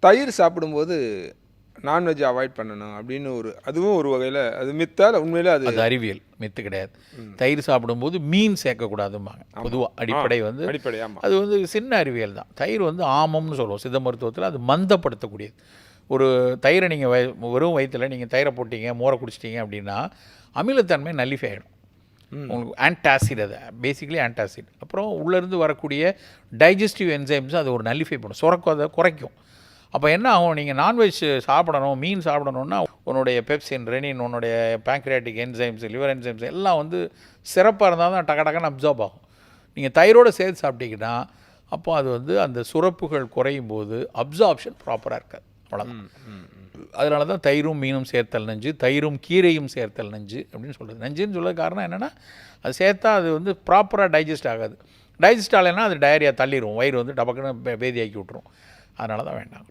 தயிர் சாப்பிடும்போது non veg avoid பண்ணணும் அப்படின்னு அதுவும் ஒரு வகையில் அது மித்தால் உண்மையிலே அது அறிவியல், மித்து கிடையாது. தயிர் சாப்பிடும்போது மீன் சேர்க்கக்கூடாதும்பாங்க பொதுவாக. அடிப்படை அது சின்ன அறிவியல் தான். தயிர் ஆமம்னு சொல்லுவோம் சித்த மருத்துவத்தில். அது மந்தப்படுத்தக்கூடியது. ஒரு தயிரை நீங்கள் வெறும் வயிற்றில் நீங்கள் தயிரை போட்டீங்க, மோரை குடிச்சிட்டிங்க அப்படின்னா அமிலத்தன்மை நல்லிஃபை ஆகிடும். உங்களுக்கு ஆன்டாசிட், அது பேசிக்கலி ஆன்டாசிட். அப்புறம் உள்ளேருந்து வரக்கூடிய டைஜஸ்டிவ் என்சைம்ஸ் அது ஒரு நல்லிஃபை பண்ணும், சுரக்கதை குறைக்கும். அப்போ என்ன ஆகும், நீங்கள் நான்வெஜ் சாப்பிடணும், மீன் சாப்பிடணுன்னா உன்னுடைய பெப்சின், ரெனின், உன்னுடைய பேங்க்ரியாட்டிக் என்சைம்ஸ், லிவர் என்சைம்ஸ் எல்லாம் சிறப்பாக இருந்தால் தான் டக்கு டக்குன்னு அப்சார்ப் ஆகும். நீங்கள் தயிரோடு சேர்த்து சாப்பிட்டீங்கன்னா அப்போ அது அந்த சுரப்புகள் குறையும் போது அப்சார்ப்ஷன் ப்ராப்பராக இருக்காது. அவ்வளோதான். அதனால தான் தயிரும் மீனும் சேர்த்தல் நஞ்சு, தயிரும் கீரையும் சேர்த்தல் நஞ்சு அப்படின்னு சொல்கிறது. நஞ்சுன்னு சொல்ல காரணம் என்னென்னா, அது சேர்த்தா அது ப்ராப்பராக டைஜஸ்ட் ஆகாது. டைஜஸ்ட் ஆகலைன்னா அது டயரியா தள்ளிடும், வயிறு டபக்குன்னு பேதியாக்கி விட்டுரும். அதனால தான் வேண்டாம்.